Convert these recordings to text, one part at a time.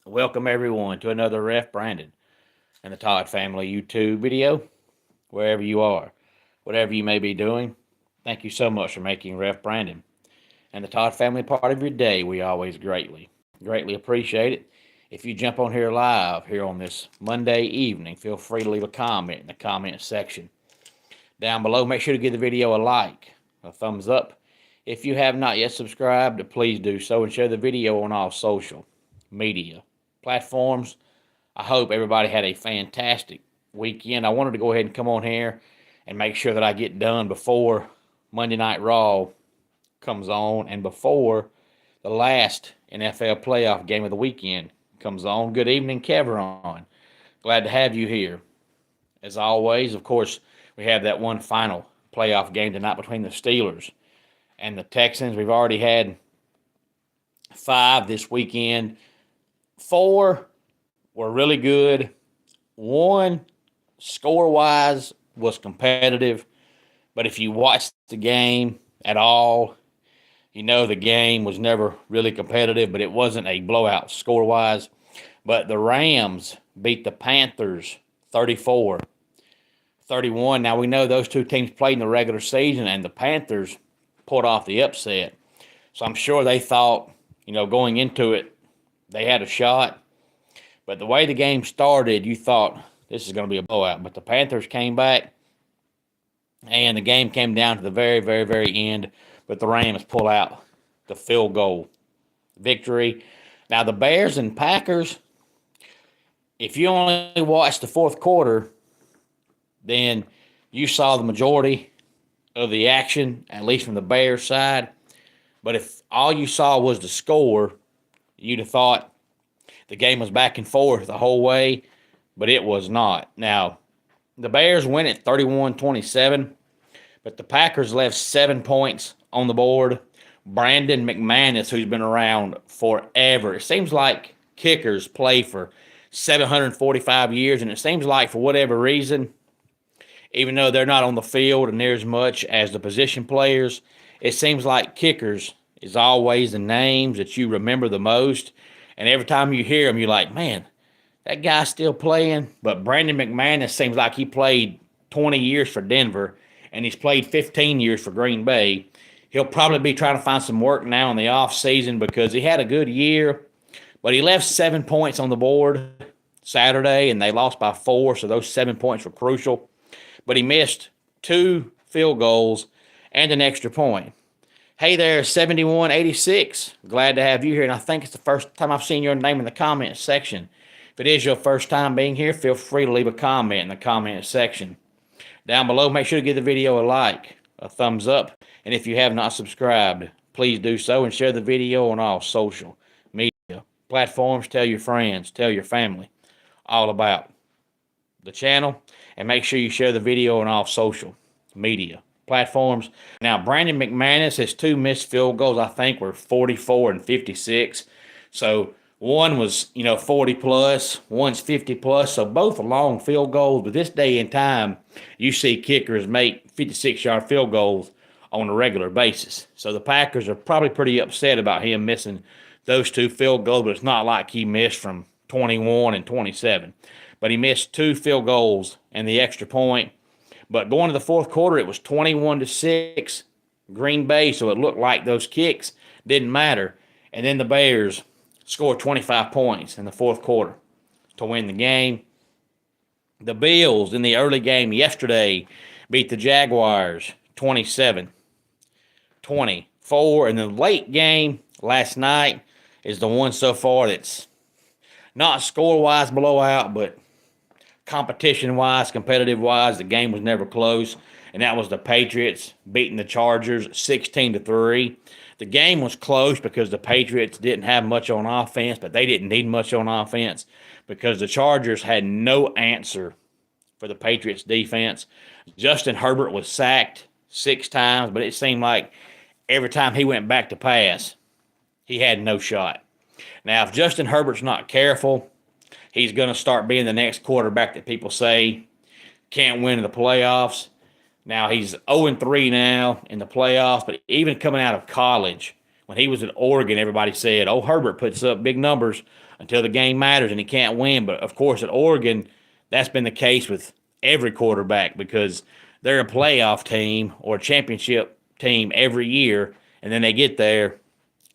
Welcome everyone to another Ref Brandon and the Todd Family YouTube video. Wherever you are, whatever you may be doing, thank you so much for making Ref Brandon and the Todd Family part of your day. We always greatly appreciate it. If you jump on here live here on this Monday evening, feel free to leave a comment in the comment section down below. Make sure to give the video a like, a thumbs up. If you have not yet subscribed, please do so and share the video on all social media platforms. I hope everybody had a fantastic weekend. I wanted to go ahead and come on here and make sure that I get done before Monday Night Raw comes on and before the last NFL playoff game of the weekend comes on. Good evening, Kevron. Glad to have you here. As always, of course, we have that one final playoff game tonight between the Steelers and the Texans. We've already had 5 this weekend. 4 were really good. 1, score-wise, was competitive. But if you watched the game at all, you know the game was never really competitive, but it wasn't a blowout score-wise. But the Rams beat the Panthers 34-31. Now, we know those two teams played in the regular season, and the Panthers pulled off the upset. So I'm sure they thought, going into it, they had a shot. But the way the game started, you thought this is going to be a blowout. But the Panthers came back, and the game came down to the very, very, very end. But the Rams pull out the field goal victory. Now, the Bears and Packers, if you only watched the fourth quarter, then you saw the majority of the action, at least from the Bears side. But if all you saw was the score, you'd have thought the game was back and forth the whole way, but it was not. Now, the Bears win at 31-27, but the Packers left 7 points on the board. Brandon McManus, who's been around forever. It seems like kickers play for 745 years, and it seems like for whatever reason, even though they're not on the field near as much as the position players, it seems like kickers is always the names that you remember the most. And every time you hear him, you're like, man, that guy's still playing. But Brandon McManus seems like he played 20 years for Denver, and he's played 15 years for Green Bay. He'll probably be trying to find some work now in the offseason because he had a good year, but he left 7 points on the board Saturday, and they lost by 4, so those 7 points were crucial. But he missed 2 field goals and an extra point. Hey there, 7186. Glad to have you here, and I think it's the first time I've seen your name in the comments section. If it is your first time being here, feel free to leave a comment in the comment section. Down below, make sure to give the video a like, a thumbs up, and if you have not subscribed, please do so and share the video on all social media platforms. Tell your friends, tell your family all about the channel, and make sure you share the video on all social media platforms. Now, Brandon McManus, his 2 missed field goals, I think, were 44 and 56. So one was, 40 plus, one's 50 plus. So both are long field goals. But this day and time, you see kickers make 56-yard field goals on a regular basis. So the Packers are probably pretty upset about him missing those 2 field goals, but it's not like he missed from 21 and 27. But he missed 2 field goals and the extra point. But going to the fourth quarter, it was 21-6 Green Bay, so it looked like those kicks didn't matter. And then the Bears scored 25 points in the fourth quarter to win the game. The Bills in the early game yesterday beat the Jaguars 27-24. And the late game last night is the one so far that's not score-wise blowout, but competition-wise, competitive-wise, the game was never close, and that was the Patriots beating the Chargers 16-3. The game was close because the Patriots didn't have much on offense, but they didn't need much on offense because the Chargers had no answer for the Patriots' defense. Justin Herbert was sacked 6 times, but it seemed like every time he went back to pass, he had no shot. Now, if Justin Herbert's not careful, he's going to start being the next quarterback that people say can't win in the playoffs. Now, he's 0-3 now in the playoffs, but even coming out of college When he was at Oregon, everybody said, "Oh, Herbert puts up big numbers until the game matters and he can't win." But of course, at Oregon, that's been the case with every quarterback because they're a playoff team or a championship team every year, and then they get there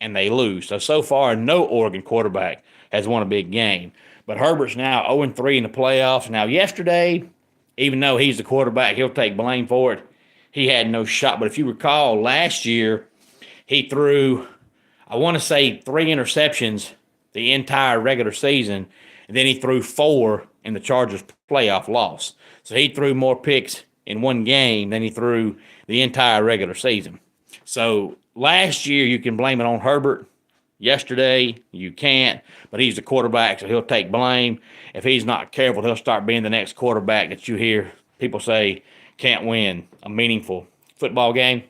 and they lose. So far, no Oregon quarterback has won a big game. But Herbert's now 0-3 in the playoffs. Now, yesterday, even though he's the quarterback, he'll take blame for it. He had no shot. But if you recall, last year, he threw, I want to say, 3 interceptions the entire regular season, and then he threw 4 in the Chargers' playoff loss. So he threw more picks in one game than he threw the entire regular season. So last year, you can blame it on Herbert. Yesterday, you can't, but he's the quarterback, so he'll take blame. If he's not careful, he'll start being the next quarterback that you hear people say can't win a meaningful football game.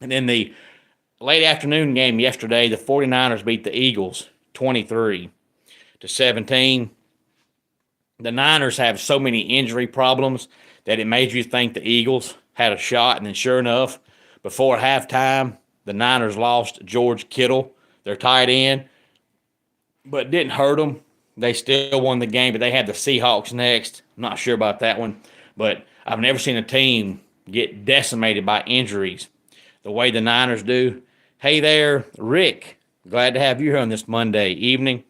And then the late afternoon game yesterday, the 49ers beat the Eagles 23-17. The Niners have so many injury problems that it made you think the Eagles had a shot, and then sure enough, before halftime, the Niners lost George Kittle, their tight end, but didn't hurt them. They still won the game, but they had the Seahawks next. I'm not sure about that one, but I've never seen a team get decimated by injuries the way the Niners do. Hey there, Rick. Glad to have you here on this Monday evening.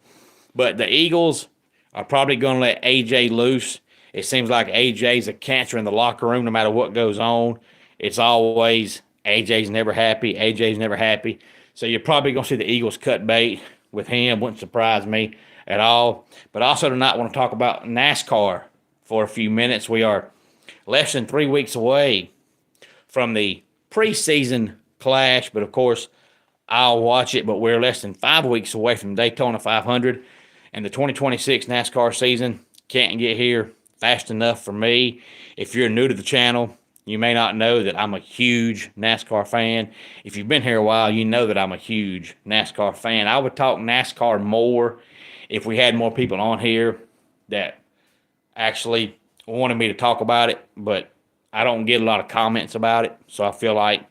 But the Eagles are probably going to let AJ loose. It seems like AJ's a cancer in the locker room no matter what goes on. It's always AJ's never happy. AJ's never happy. So you're probably going to see the Eagles cut bait with him. Wouldn't surprise me at all. But also tonight, I want to talk about NASCAR for a few minutes. We are less than 3 weeks away from the preseason clash. But, of course, I'll watch it. But we're less than 5 weeks away from Daytona 500. And the 2026 NASCAR season can't get here fast enough for me. If you're new to the channel, you may not know that I'm a huge NASCAR fan. If you've been here a while, you know that I'm a huge NASCAR fan. I would talk NASCAR more if we had more people on here that actually wanted me to talk about it, but I don't get a lot of comments about it. So I feel like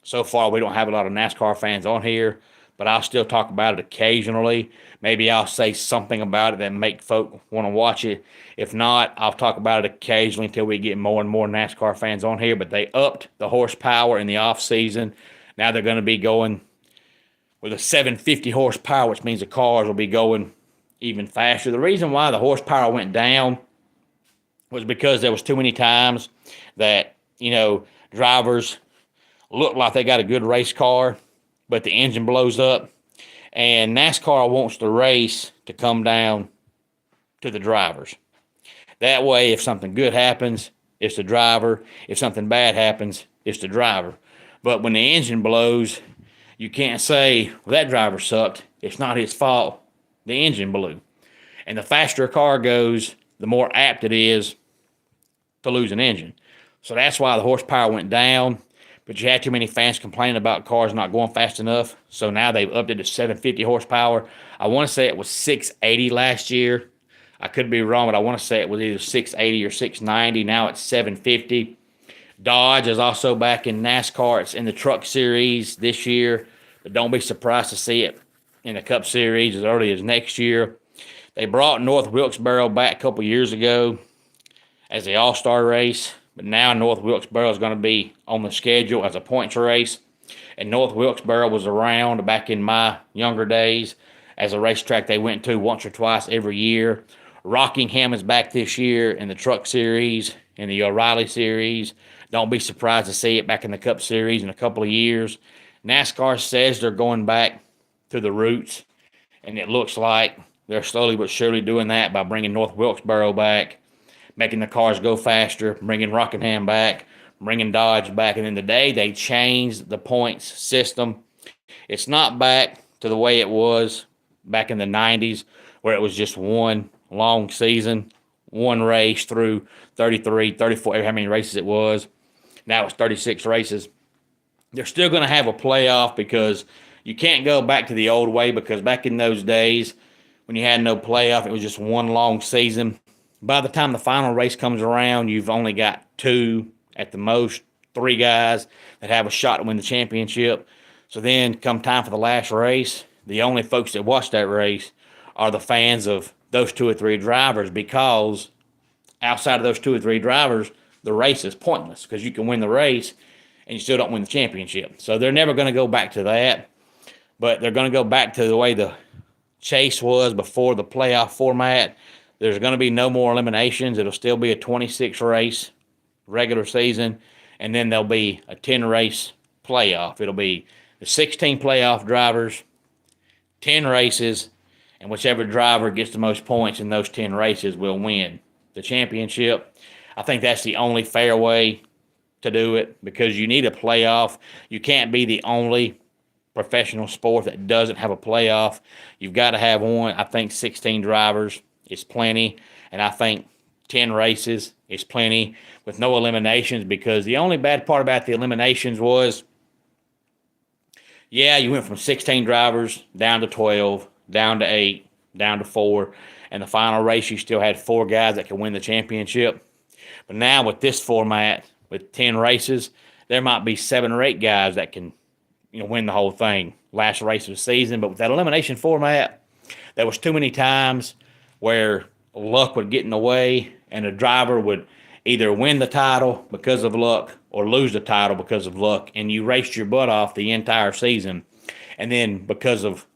so far we don't have a lot of NASCAR fans on here, but I'll still talk about it occasionally. Maybe I'll say something about it that make folk want to watch it. If not, I'll talk about it occasionally until we get more and more NASCAR fans on here. But they upped the horsepower in the off season. Now they're going to be going with a 750 horsepower, which means the cars will be going even faster. The reason why the horsepower went down was because there was too many times that, drivers look like they got a good race car, but the engine blows up. And NASCAR wants the race to come down to the drivers. That way, if something good happens, it's the driver. If something bad happens, it's the driver. But when the engine blows, you can't say, well, that driver sucked. It's not his fault. The engine blew. And the faster a car goes, the more apt it is to lose an engine. So that's why the horsepower went down. But you had too many fans complaining about cars not going fast enough. So now they've upped it to 750 horsepower. I want to say it was 680 last year. I could be wrong, but I want to say it was either 680 or 690. Now it's 750. Dodge is also back in NASCAR. It's in the Truck Series this year. But don't be surprised to see it in the Cup Series as early as next year. They brought North Wilkesboro back a couple years ago as the All-Star race. But now North Wilkesboro is going to be on the schedule as a points race. And North Wilkesboro was around back in my younger days as a racetrack they went to once or twice every year. Rockingham is back this year in the Truck Series, in the O'Reilly Series. Don't be surprised to see it back in the Cup Series in a couple of years. NASCAR says they're going back to the roots, and it looks like they're slowly but surely doing that by bringing North Wilkesboro back, making the cars go faster, bringing Rockingham back, bringing Dodge back. And then today they changed the points system. It's not back to the way it was back in the 90s where it was just one long season, one race through 33, 34, how many races it was. Now it's 36 races. They're still going to have a playoff because you can't go back to the old way, because back in those days when you had no playoff, it was just one long season. By the time the final race comes around, you've only got 2, at the most 3 guys that have a shot to win the championship. So then come time for the last race, the only folks that watch that race are the fans of those 2 or 3 drivers, because outside of those 2 or 3 drivers, the race is pointless because you can win the race and you still don't win the championship. So they're never going to go back to that, but they're going to go back to the way the chase was before the playoff format. There's going to be no more eliminations. It'll still be a 26 race regular season, and then there'll be a 10 race playoff. It'll be the 16 playoff drivers, 10 races, and whichever driver gets the most points in those 10 races will win the championship. I think that's the only fair way to do it, because you need a playoff. You can't be the only professional sport that doesn't have a playoff. You've got to have one. I think 16 drivers is plenty, and I think 10 races is plenty with no eliminations, because the only bad part about the eliminations was, yeah, you went from 16 drivers down to 12, down to 8, down to 4, and the final race you still had 4 guys that could win the championship. But now with this format, with 10 races, there might be 7 or 8 guys that can, win the whole thing, last race of the season. But with that elimination format, there was too many times where luck would get in the way, and a driver would either win the title because of luck or lose the title because of luck, and you raced your butt off the entire season. And then because of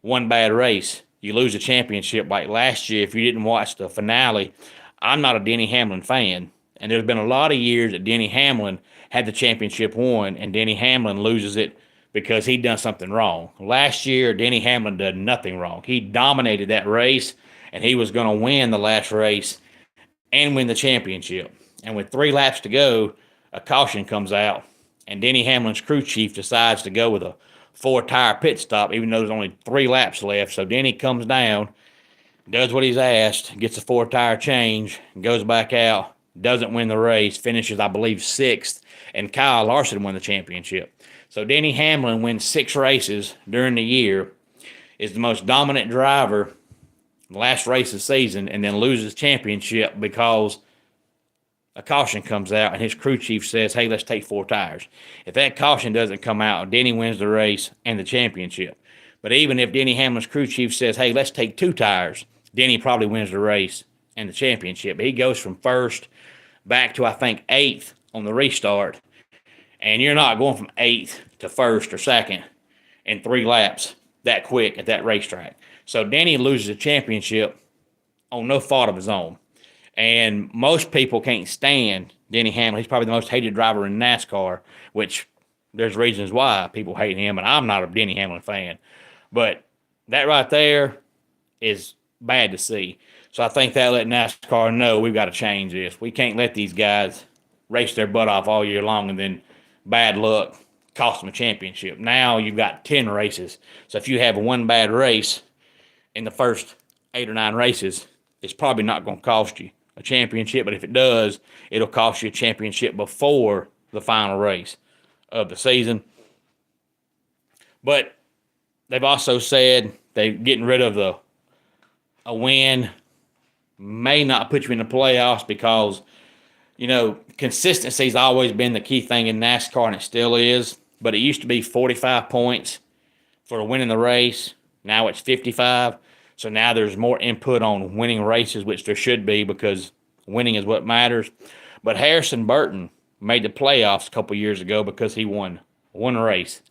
one bad race, you lose the championship. Like last year, if you didn't watch the finale, I'm not a Denny Hamlin fan, and there's been a lot of years that Denny Hamlin had the championship won, and Denny Hamlin loses it because he done something wrong. Last year, Denny Hamlin did nothing wrong. He dominated that race, and he was going to win the last race and win the championship. And with 3 laps to go, a caution comes out, and Denny Hamlin's crew chief decides to go with a 4-tire pit stop, even though there's only 3 laps left. So Denny comes down, does what he's asked, gets a 4-tire change, goes back out, doesn't win the race, finishes, I believe, 6th, and Kyle Larson won the championship. So Denny Hamlin wins 6 races during the year, is the most dominant driver last race of the season, and then loses championship because a caution comes out and his crew chief says, hey, let's take 4 tires. If that caution doesn't come out, Denny wins the race and the championship. But even if Denny Hamlin's crew chief says, hey, let's take 2 tires, Denny probably wins the race and the championship. But he goes from 1st back to, I think, 8th on the restart. And you're not going from 8th to 1st or 2nd in 3 laps that quick at that racetrack. So Denny loses the championship on no fault of his own. And most people can't stand Denny Hamlin. He's probably the most hated driver in NASCAR, which there's reasons why people hate him, and I'm not a Denny Hamlin fan. But that right there is bad to see. So I think that let NASCAR know we've got to change this. We can't let these guys race their butt off all year long and then bad luck cost them a championship. Now you've got 10 races. So if you have one bad race in the first 8 or 9 races, it's probably not going to cost you a championship. But if it does, it'll cost you a championship before the final race of the season. But they've also said they're getting rid of a win may not put you in the playoffs because, consistency's always been the key thing in NASCAR, and it still is. But it used to be 45 points for winning the race. Now it's 55. So now there's more input on winning races, which there should be because winning is what matters. But Harrison Burton made the playoffs a couple years ago because he won one race.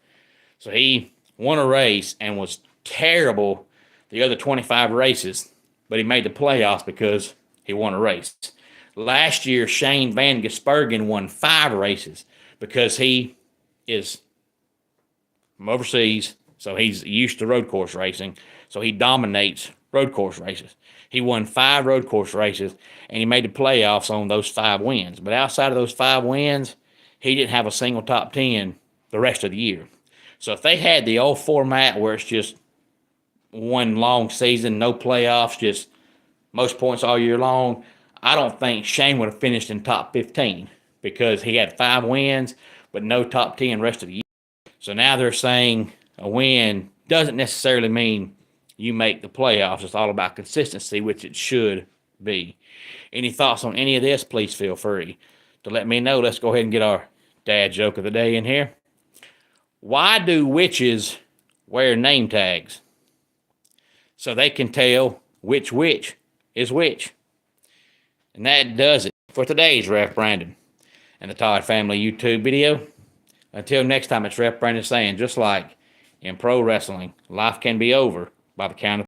So he won a race and was terrible the other 25 races, but he made the playoffs because he won a race. Last year, Shane Van Gisbergen won 5 races because he is from overseas, so he's used to road course racing. So he dominates road course races. He won 5 road course races, and he made the playoffs on those 5 wins. But outside of those 5 wins, he didn't have a single top 10 the rest of the year. So if they had the old format where it's just one long season, no playoffs, just most points all year long, I don't think Shane would have finished in top 15 because he had 5 wins, but no top 10 rest of the year. So now they're saying a win doesn't necessarily mean you make the playoffs. It's all about consistency, which it should be. Any thoughts on any of this, please feel free to let me know. Let's go ahead and get our dad joke of the day in here. Why do witches wear name tags? So they can tell which witch is which. And that does it for today's Ref Brandon and the Todd Family YouTube video. Until next time, it's Ref Brandon saying, just like in pro wrestling, life can be over by the count of